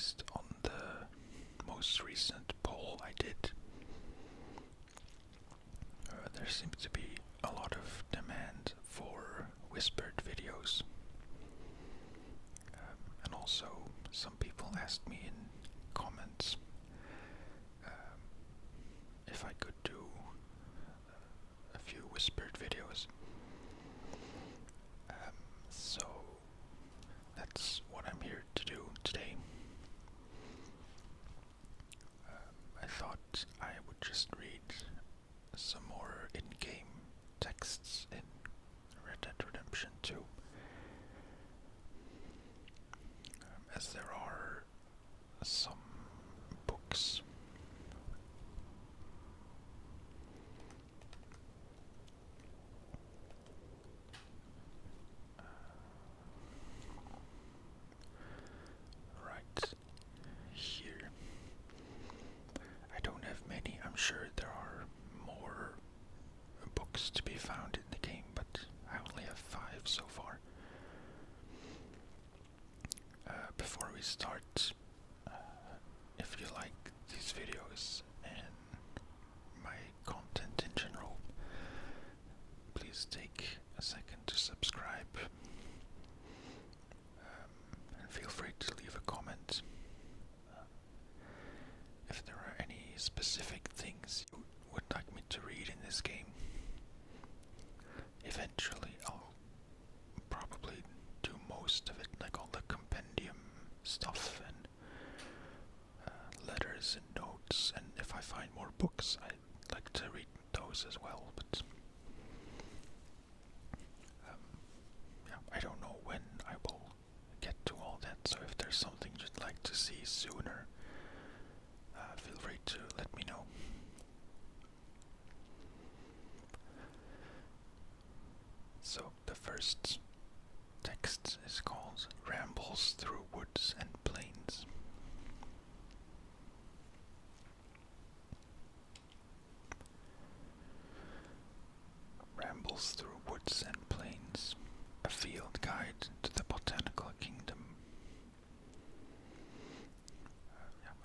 based on the most recent poll I did. There seems to be a lot of demand for whispered videos. And also, some people asked me in comments if I could do a few whispered videos. So that's what I'm here to do today. I thought I would just read some more in-game texts in Red Dead Redemption 2. As there are some books right here. I don't have many. I'm sure there are more books to be found in the game, but I only have 5 so far. Before we start, if you like these videos and my content in general, please take a second to subscribe, and feel free to leave a comment. If there are any specific things you would like me to read in this game, eventually I'll probably do most of it, like all the Compendium stuff and letters and notes, and if I find more books I'd like to read those as well, but yeah, I don't know when I will get to all that, so if there's something you'd like to see sooner, feel free to let me know. So the first text is called Rambles Through Woods and Plains. Rambles Through Woods and Plains, a field guide to the Botanical Kingdom.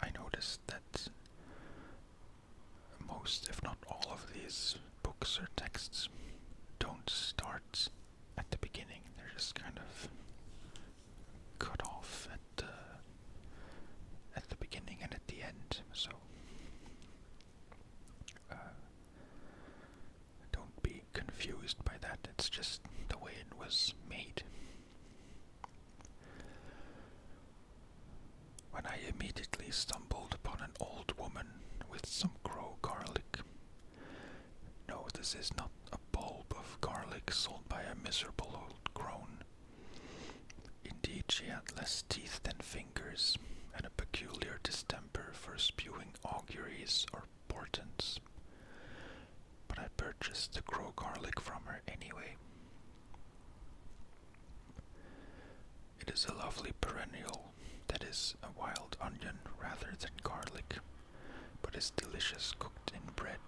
I noticed that most, if not all, of these books or texts don't start at the beginning. They're just kind of cut off at the beginning and at the end. So don't be confused by that. It's just the way it was made. When I immediately stumbled upon an old woman with some crow garlic. No, this is not a bulb of garlic sold by a miserable old crone. Indeed, she had less teeth than fingers, and a peculiar distemper for spewing auguries or portents. But I purchased the crow garlic from her anyway. It is a lovely perennial that is a wild onion rather than garlic, but is delicious cooked in bread.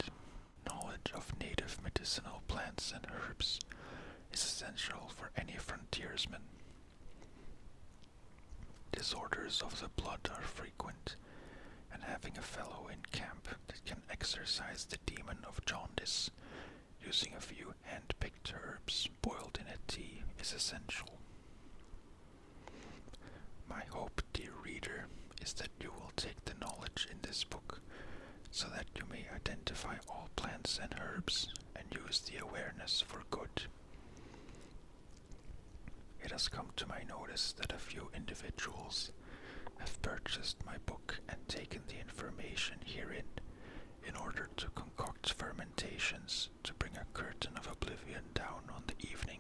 Knowledge of native medicinal plants and herbs is essential for any frontiersman. Disorders of the blood are frequent, and having a fellow in camp that can exorcise the demon of jaundice using a few hand-picked herbs boiled in a tea is essential. My hope, dear reader, is that you will take the knowledge in this book so that you may identify all plants and herbs and use the awareness for good. It has come to my notice that a few individuals have purchased my book and taken the information herein in order to concoct fermentations to bring a curtain of oblivion down on the evening,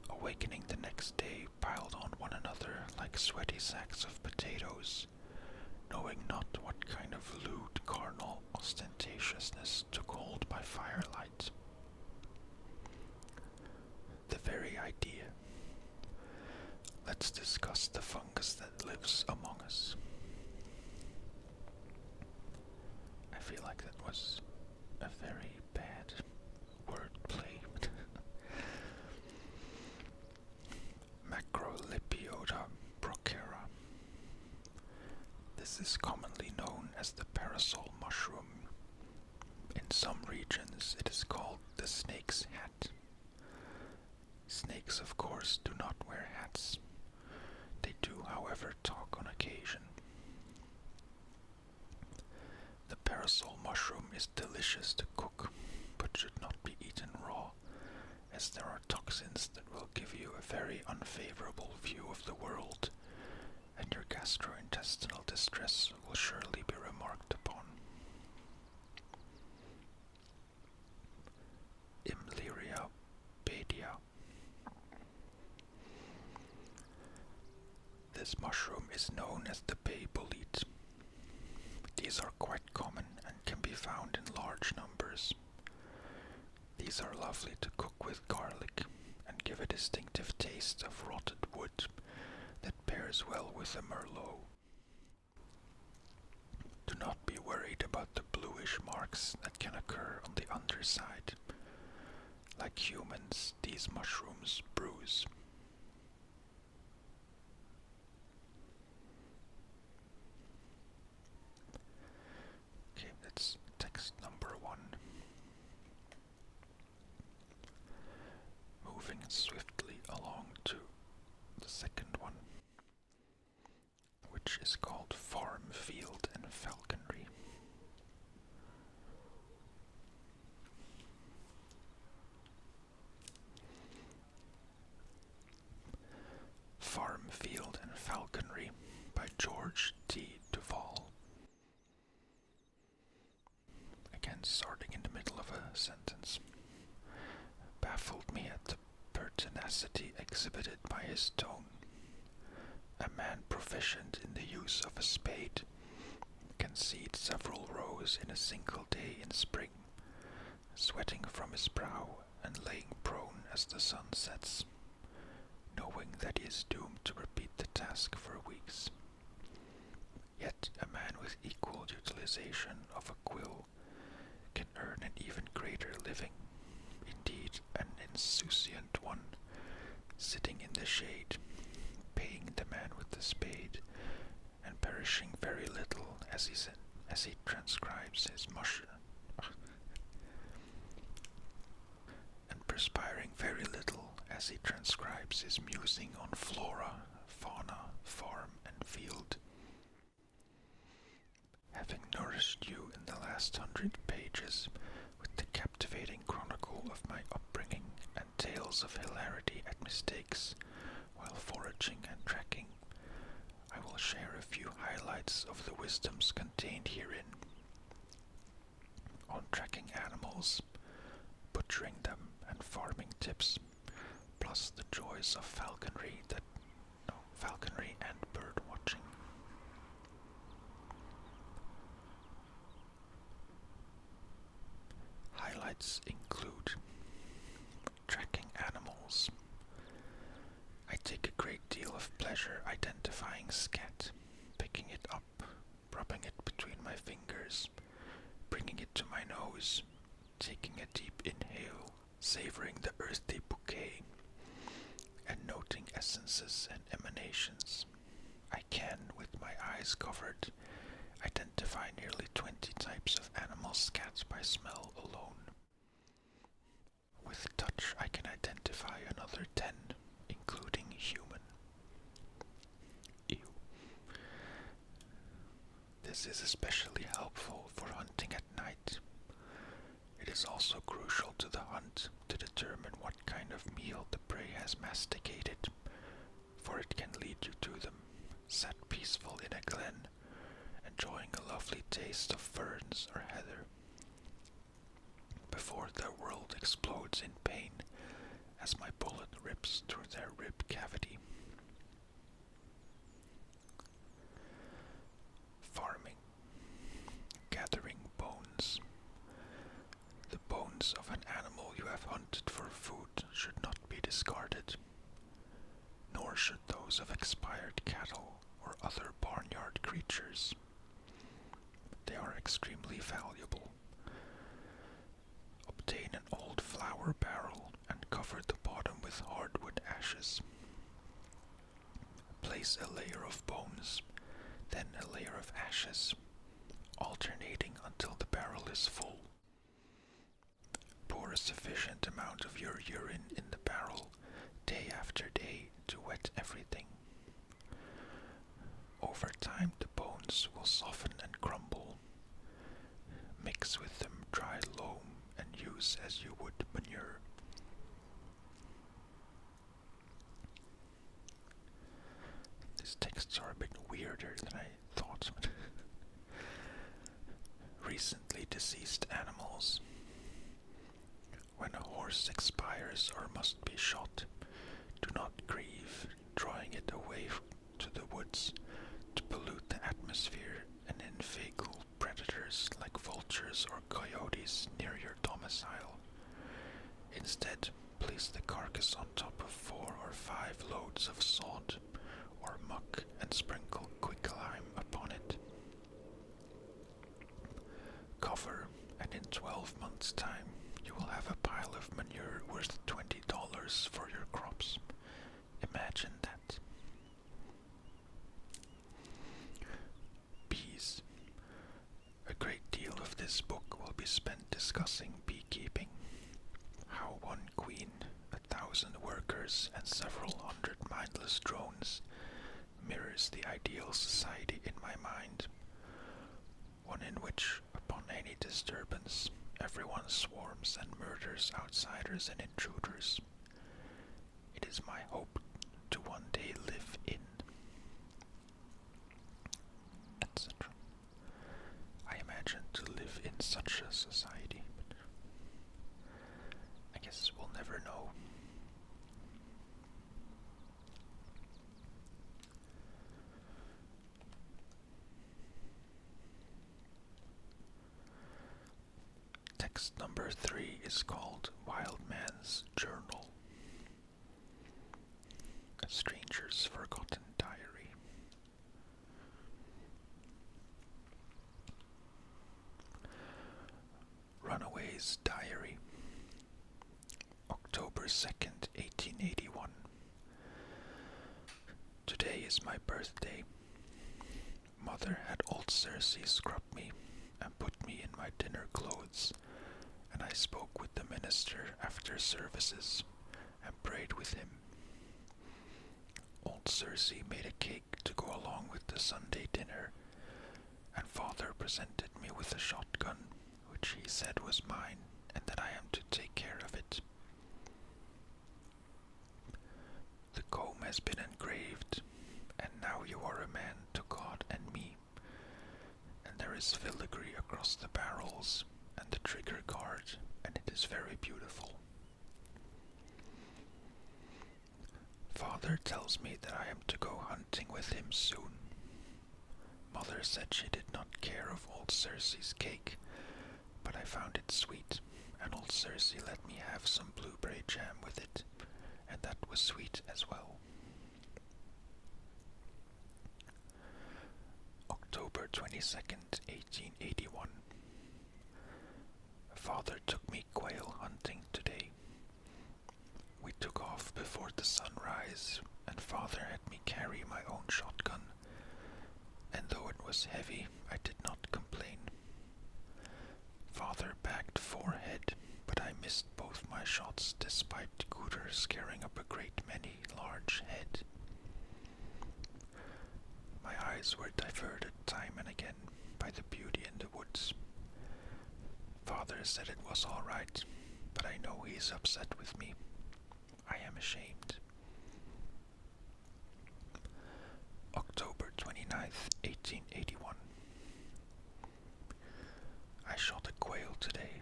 awakening the next day piled on one another like sweaty sacks of potatoes, knowing not what kind of lewd carnal ostentatiousness took hold by firelight. The very idea. Let's discuss the fungus that lives among us. I feel like that was a very bad wordplay. Macrolipiota brochera. This is commonly known as the parasol mushroom. In some regions it is called the snake's hat. Snakes, of course, do not wear hats. They do, however, talk on occasion. The parasol mushroom is delicious to cook, but should not be eaten raw, as there are toxins that will give you a very unfavorable view of the world, and your gastrointestinal distress will surely be remarked upon. Imleria badia. This mushroom is known as the bay bolete. These are quite common and can be found in large numbers. These are lovely to cook with garlic and give a distinctive taste of rotted wood that pairs well with the merlot. Do not be worried about the bluish marks that can occur on the underside. Like humans, these mushrooms bruise. Okay, that's text number 1. Moving swiftly along to the second one, which is called Farm, Field and Falconry. Farm, Field and Falconry by George T. Duvall. Again, starting in the middle of a sentence. Baffled me at the pertinacity exhibited by his tone. A man proficient in the use of a spade can seed several rows in a single day in spring, sweating from his brow and laying prone as the sun sets, knowing that he is doomed to repeat the task for weeks. Yet a man with equal utilization of a quill can earn an even greater living, indeed an insouciant one, sitting in the shade, paying the man with the spade, and perishing very little as he transcribes his and perspiring very little as he transcribes his musing on flora, fauna, farm, and field. Having nourished you in the last 100 pages with the captivating chronicle of my upbringing and tales of hilarity at mistakes while foraging and tracking, I will share a few highlights of the wisdoms contained herein. On tracking animals, butchering them, and farming tips, plus the joys of falconry and bird watching. Highlights include tracking animals. I take a great deal of pleasure identifying scat, picking it up, rubbing it between my fingers, bringing it to my nose, taking a deep inhale, savoring the earthy bouquet, and noting essences and emanations. I can, with my eyes covered, identify nearly 20 types of animal scat by smell alone. With touch, I can identify another 10, including human. Ew. This is especially helpful for hunting at night. It is also crucial to the hunt to determine what kind of meal the prey has masticated, for it can lead you to them, sat peaceful in a glen, enjoying a lovely taste of ferns or heather, before their world explodes in pain as my bullet rips through their rib cavity. Farming. Gathering bones. The bones of an animal you have hunted for food should not be discarded, nor should those of expired cattle or other barnyard creatures. They are extremely valuable. Obtain an old flour barrel and cover the bottom with hardwood ashes. Place a layer of bones, then a layer of ashes, alternating until the barrel is full. Pour a sufficient amount of your urine in the barrel day after day to wet everything. Over time, the bones will soften and crumble. Mix with them dry loam and use as you would manure. These texts are a bit weirder than I thought. Recently deceased animals. When a horse expires or must be shot, do not grieve, drawing it away to the woods to pollute the atmosphere and inveigle predators like vultures or coyotes near your domicile. Instead, place the carcass on top of 4 or 5 loads of sod or muck and sprinkle quicklime upon it. Cover, and in 12 months' time, you will have a pile of manure worth $20 for your crops. Imagine that. Bees. A great deal of this book will be spent discussing beekeeping. How one queen, 1,000 workers, and several hundred mindless drones mirrors the ideal society in my mind. One in which, upon any disturbance, everyone swarms and murders outsiders and intruders. It is my hope to one day live in, etc. I imagine to live in such a society, but I guess we'll never know. Text number 3 is called Wild Man's Journal. A Stranger's Forgotten Diary. Runaway's Diary. October 2nd, 1881. Today is my birthday. Mother had old Circe scrub me and put me in my dinner clothes, and I spoke with the minister after services and prayed with him. Old Circe made a cake to go along with the Sunday dinner, and Father presented me with a shotgun, which he said was mine and that I am to take care of it. The comb has been engraved, and now you are a man to God and me, and there is filigree across the barrels and the trigger guard, and it is very beautiful. Father tells me that I am to go hunting with him soon. Mother said she did not care of old Circe's cake, but I found it sweet, and old Circe let me have some blueberry jam with it, and that was sweet as well. October 22nd, 1881. Father took me quail hunting today. We took off before the sunrise, and Father had me carry my own shotgun, and though it was heavy, I did not complain. Father bagged 4 head, but I missed both my shots despite Cooter scaring up a great many large head. My eyes were diverted time and again by the beauty in the woods. Father said it was all right, but I know he is upset with me. I am ashamed. October 29th, 1881. I shot a quail today.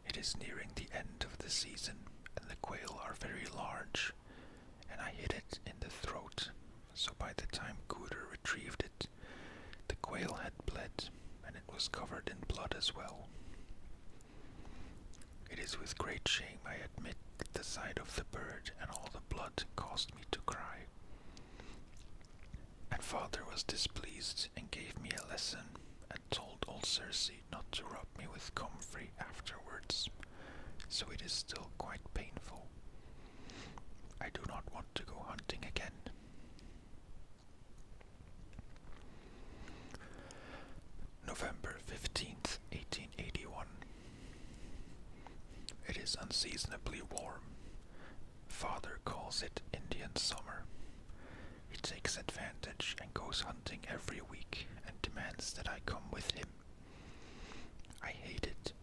It is nearing the end of the season, and the quail are very large, and I hit it in the throat, so by the time Cooter retrieved it, the quail had bled, and it was covered in blood as well. It is with great shame I admit that the sight of the bird and all the blood caused me to cry. And Father was displeased and gave me a lesson and told old Circe not to rub me with comfrey afterwards, so it is still quite painful. I do not want to go hunting again. is unseasonably warm. Father calls it Indian summer. He takes advantage and goes hunting every week and demands that I come with him. I hate it.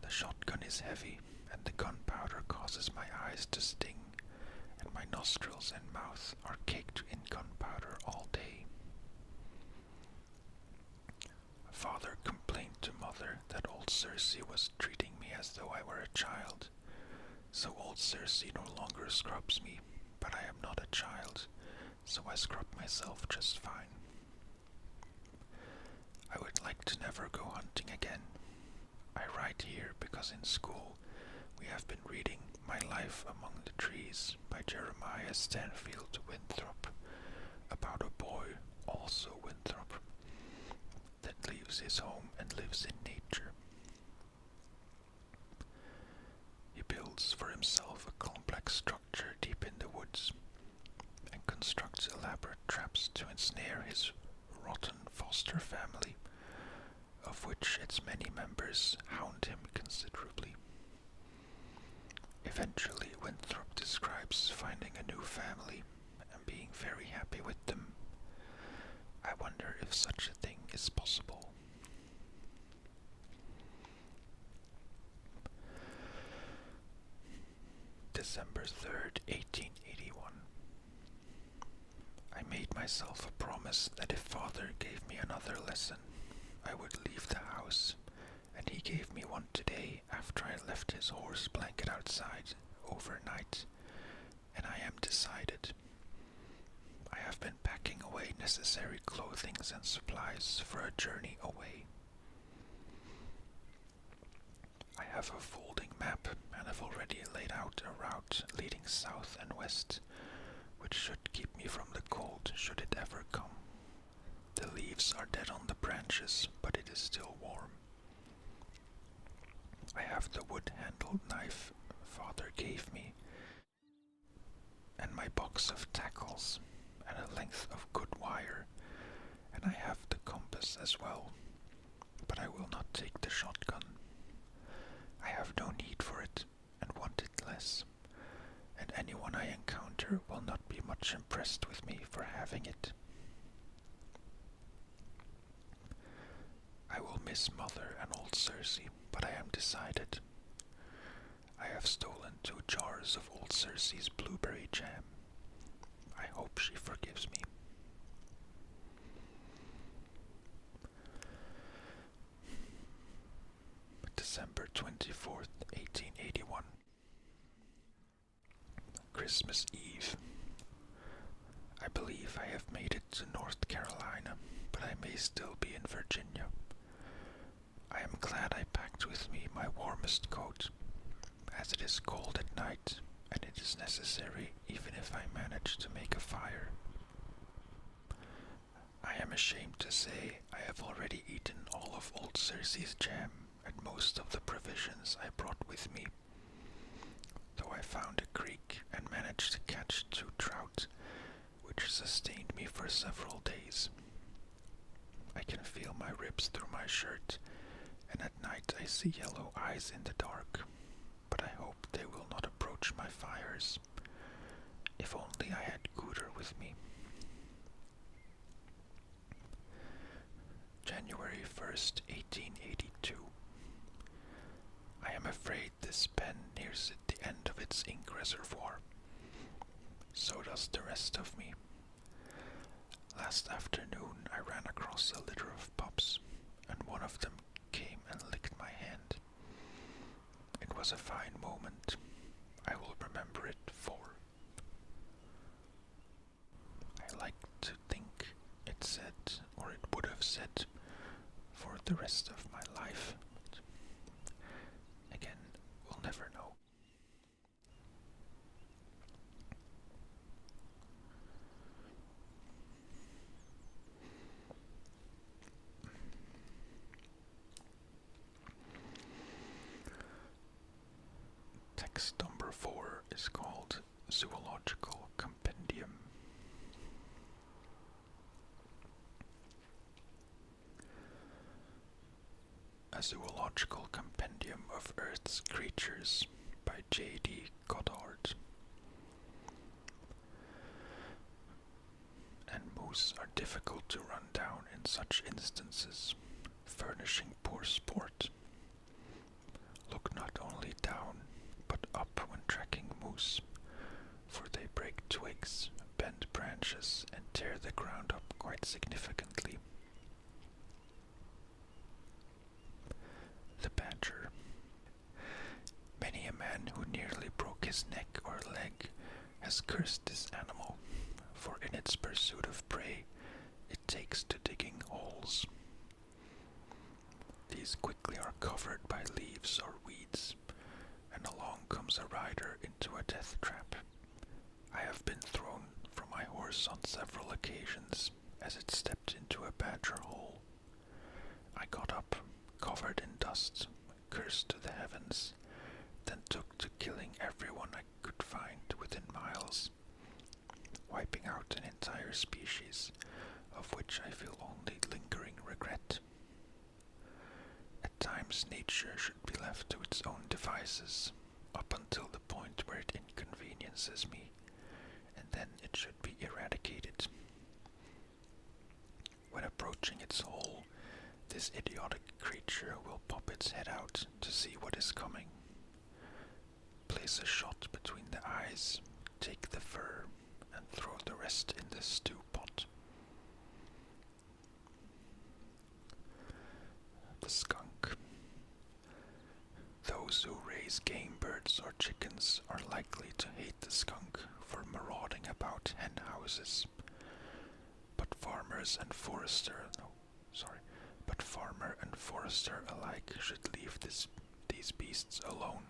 The shotgun is heavy, and the gunpowder causes my eyes to sting, and my nostrils and mouth are caked in gunpowder all day. Father complained to Mother that old Circe was treating me as though I were a child, so old Circe no longer scrubs me, but I am not a child, so I scrub myself just fine. I would like to never go hunting again. I write here because in school we have been reading My Life Among the Trees by Jeremiah Stanfield Winthrop, about a boy, also Winthrop, that leaves his home and lives in nature. He builds for himself a complex structure deep in the woods and constructs elaborate traps to ensnare his rotten foster family, of which its many members hound him considerably. Eventually, Winthrop describes finding a new family and being very happy with them. I wonder if such a thing is possible. December 3rd, 1881. I made myself a promise that if Father gave me another lesson, I would leave the house, and he gave me one today after I left his horse blanket outside overnight, and I am decided. I have been packing away necessary clothings and supplies for a journey away. I have a folding map and have already laid out a route leading south and west, which should keep me from the cold should it ever come. The leaves are dead on the branches, but it is still warm. I have the wood-handled knife Father gave me, and my box of tackles, and a length of good wire, and I have the compass as well, but I will not take the shotgun. I have no need for it, and want it less, and anyone I encounter will not be much impressed with me for having it. I will miss Mother and old Circe, but I am decided. I have stolen 2 jars of old Circe's blueberry jam. I hope she forgives me. December 24th, 1881. Christmas Eve. I believe I have made it to North Carolina, but I may still be in Virginia. I am glad I packed with me my warmest coat, as it is cold at night, and it is necessary even if I manage to make a fire. I am ashamed to say I have already eaten all of old Circe's jam and most of the provisions I brought with me, though I found a creek and managed to catch 2 trout, which sustained me for several days. I can feel my ribs through my shirt, and at night I see yellow eyes in the dark, but I hope they will not approach my fires. If only I had Gooder with me. January 1st, 1882. I am afraid this pen nears the end of its ink reservoir. So does the rest of me. Last afternoon I ran across a litter of pups, and one of them came and licked my hand. It was a fine moment. I will remember it for. I like to think it said, or it would have said, for the rest of my life. But again, we'll never know. Text number 4 is called Zoological Compendium. Zoological Compendium of Earth's Creatures by J.D. Goddard. And moose are difficult to run down in such instances, furnishing poor sport. Look not only down, but up when tracking moose, for they break twigs, bend branches, and tear the ground up quite significantly. The badger. Many a man who nearly broke his neck or leg has cursed this animal, for in its pursuit of prey it takes to digging holes. These quickly are covered by leaves or weeds, and along comes a rider into a death trap. I have been thrown from my horse on several occasions as it stepped into a badger hole. I got up, covered in dust, cursed to the heavens, then took to killing everyone I could find within miles, wiping out an entire species, of which I feel only lingering regret. At times nature should be left to its own devices, up until the point where it inconveniences me, and then it should be eradicated. When approaching its hole, this idiotic creature will pop its head out to see what is coming. Place a shot between the eyes, take the fur, and throw the rest in the stew pot. The skunk. Those who raise game birds or chickens are likely to hate the skunk for marauding about hen houses. But farmer and forester alike should leave these beasts alone.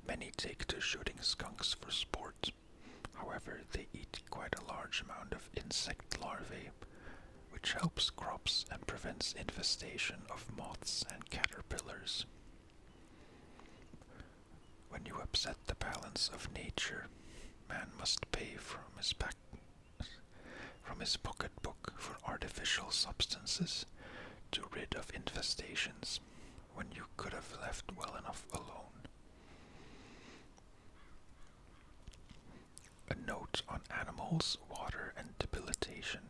Many take to shooting skunks for sport. However, they eat quite a large amount of insect larvae, which helps crops and prevents infestation of moths and caterpillars. When you upset the balance of nature, man must pay from his pocketbook for artificial substances to rid of infestations, when you could have left well enough alone. A note on animals, water, and debilitation.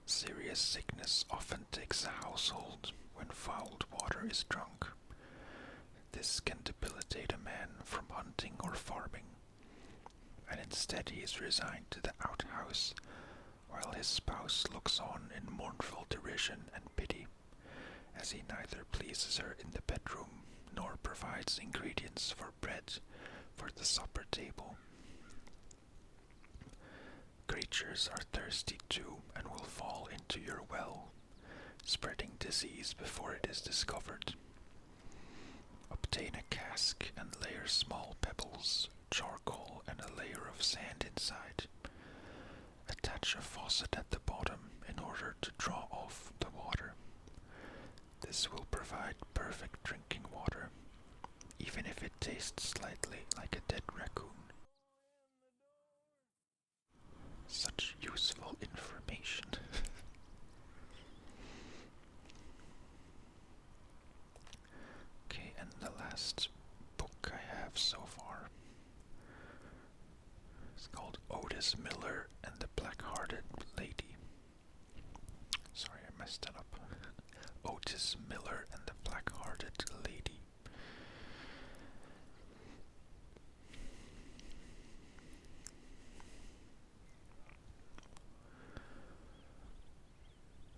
Serious sickness often takes a household when fouled water is drunk. This can debilitate a man from hunting or farming, and instead he is resigned to the outhouse, while his spouse looks on in mournful derision and pity, as he neither pleases her in the bedroom nor provides ingredients for bread for the supper table. Creatures are thirsty too and will fall into your well, spreading disease before it is discovered. Obtain a cask and layer small pebbles, charcoal, and a layer of sand inside. Attach a faucet at the bottom in order to draw off the water. This will provide perfect drinking water, even if it tastes slightly like a dead raccoon. Such useful information. Okay, and the last book I have so far is called Otis Miller and the Black-Hearted Lady. Sorry, I messed that up. Otis Miller and the Black-Hearted Lady.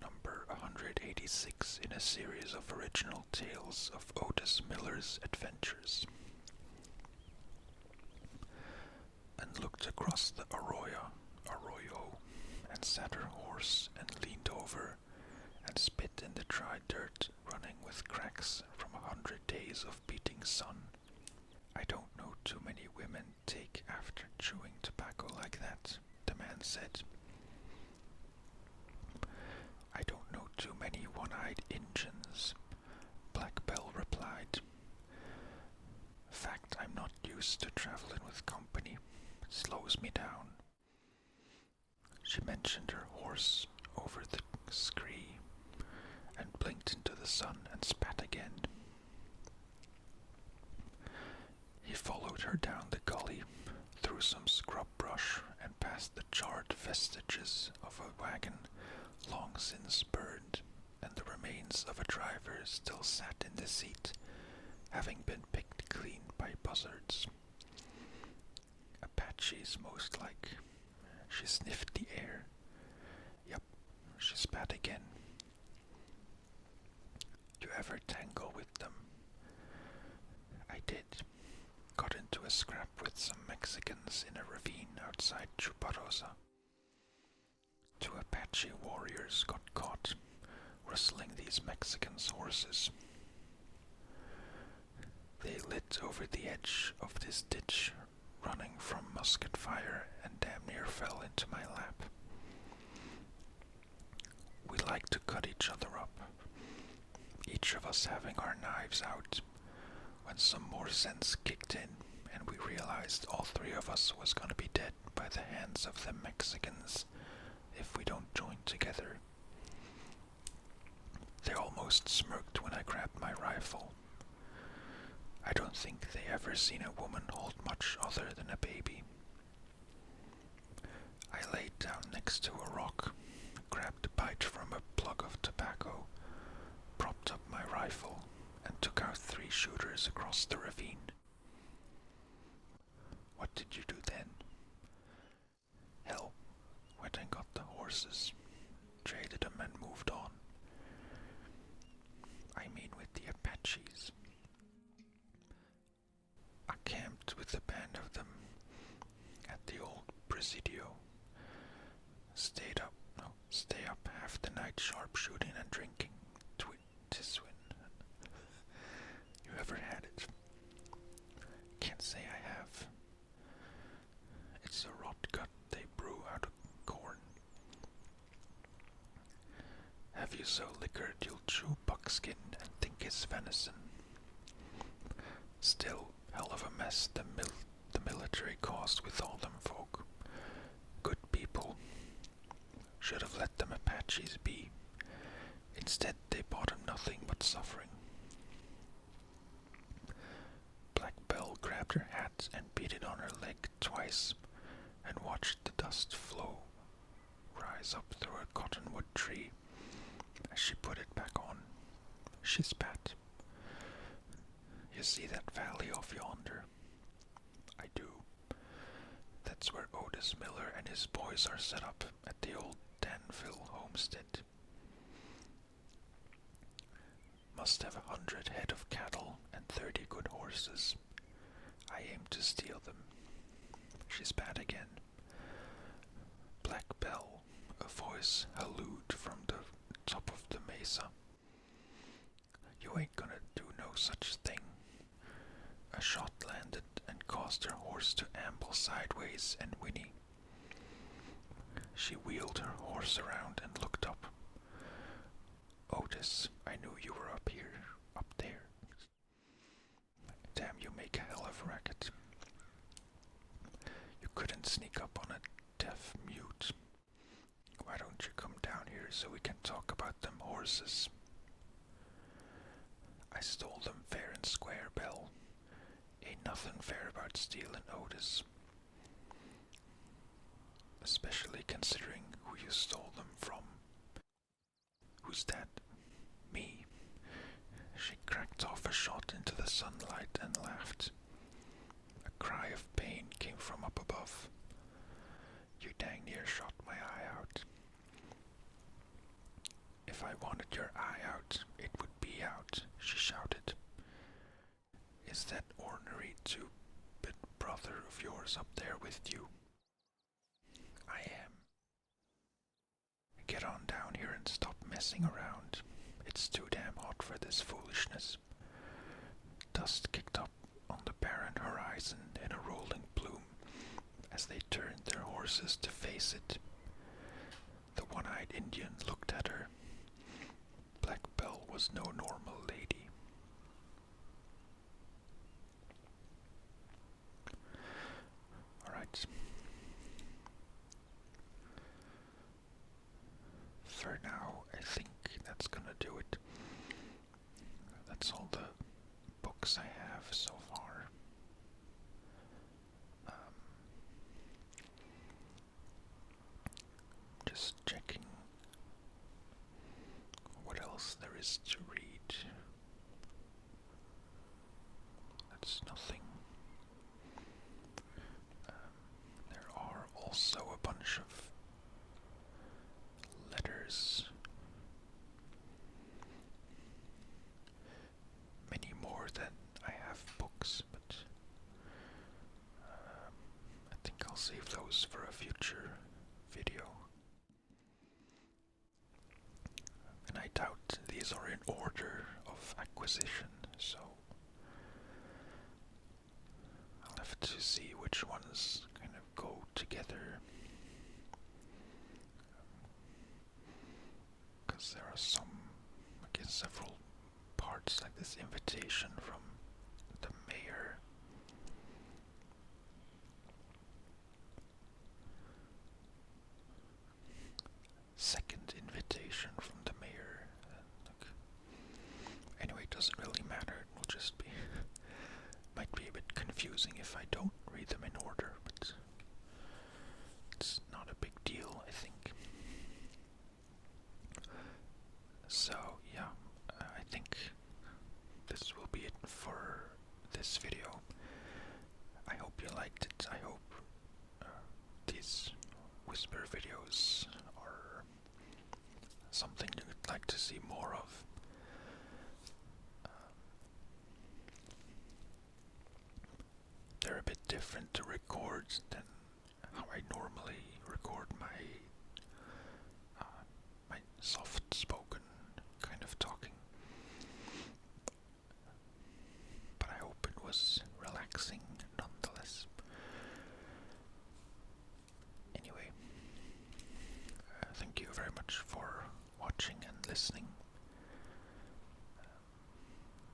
Number 186 in a series of original tales of Otis Miller's adventures. And looked across the arroyo, and sat her horse and leaned over and spit in the dry dirt running with cracks from 100 days of beating sun. I don't know too many women take after chewing tobacco like that, the man said. I don't know too many one-eyed Injuns, Black Bell replied. Fact, I'm not used to traveling with company. It slows me down. She mentioned her horse over the scree again. He followed her down the gully, through some scrub brush, and past the charred vestiges of a wagon long since burned, and the remains of a driver still sat in the seat, having been picked clean by buzzards. Apaches, most like. She sniffed the air. Yup, she spat again. You ever tangle with them? I did. Got into a scrap with some Mexicans in a ravine outside Chuparosa. 2 Apache warriors got caught rustling these Mexicans' horses. They lit over the edge of this ditch, running from musket fire, and damn near fell into my lap. We like to cut each other up, each of us having our knives out, when some more sense kicked in, and we realized all 3 of us was gonna be dead by the hands of the Mexicans if we don't join together. They almost smirked when I grabbed my rifle. I don't think they ever seen a woman hold much other than a baby. I laid down next to a rock, grabbed a bite from a plug of tobacco, propped up my rifle, and took out 3 shooters across the ravine. What did you do then? Hell, went and got the horses, traded them and moved on. I mean with the Apaches. I camped with a band of them at the old Presidio. Stay up half the night sharpshooting and drinking Tiswin. You ever had it? Can't say I have. It's a rot gut they brew out of corn. Have you so liquored you'll chew buckskin and think it's venison? Still, hell of a mess the military caused with all them folk. Good people. Should have let them Apaches be. Instead, they bought him nothing but suffering. Black Belle grabbed her hat and beat it on her leg twice, and watched the dust flow rise up through a cottonwood tree. As she put it back on, she spat. You see that valley off yonder? I do. That's where Otis Miller and his boys are set up at the old Danville homestead. Must have 100 head of cattle and 30 good horses. I aim to steal them. She spat again. Black Belle, a voice hallooed from the top of the mesa. You ain't gonna do no such thing. A shot landed and caused her horse to amble sideways and whinny. She wheeled her horse around and looked up. Otis, I knew you were up here, up there. Damn, you make a hell of a racket. You couldn't sneak up on a deaf mute. Why don't you come down here so we can talk about them horses? I stole them fair and square, Belle. Ain't nothing fair about stealing Otis. Especially considering who you stole them from. Who's that? Me. She cracked off a shot into the sunlight and laughed. A cry of pain came from up above. You dang near shot my eye out. If I wanted your eye out, it would be out, she shouted. Is that ornery two-bit brother of yours up there with you? I am. Get on down here and stop messing around. It's too damn hot for this foolishness. Dust kicked up on the barren horizon in a rolling plume as they turned their horses to face it. The one-eyed Indian looked at her. Black Belle was no normal lady. All right. For now, I think that's gonna do it. that's all the books I have so far. Just checking what else there is to read. That's nothing. There are also a bunch of letters. Many more than I have books, but I think I'll save those for a future video. And I doubt these are in order of acquisition, so I'll have to see which ones kind of go together. Because there are some, several parts, like this invitation from the mayor. Second invitation from the mayor. Anyway, it doesn't really matter. It will just be, might be a bit confusing if I don't read them in order, but it's not a big deal, I think. So, yeah, I think this will be it for this video. I hope you liked it. I hope these whisper videos are something you'd like to see more of. They're a bit different to record than how I normally record my soft-spoken kind of talking. But I hope it was relaxing nonetheless. Anyway, thank you very much for watching and listening.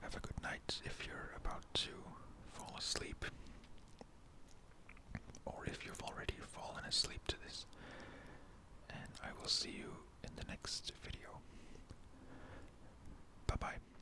Have a good night if you're about to fall asleep, or if you've already fallen asleep to this. And I will see you in the next video. Bye-bye.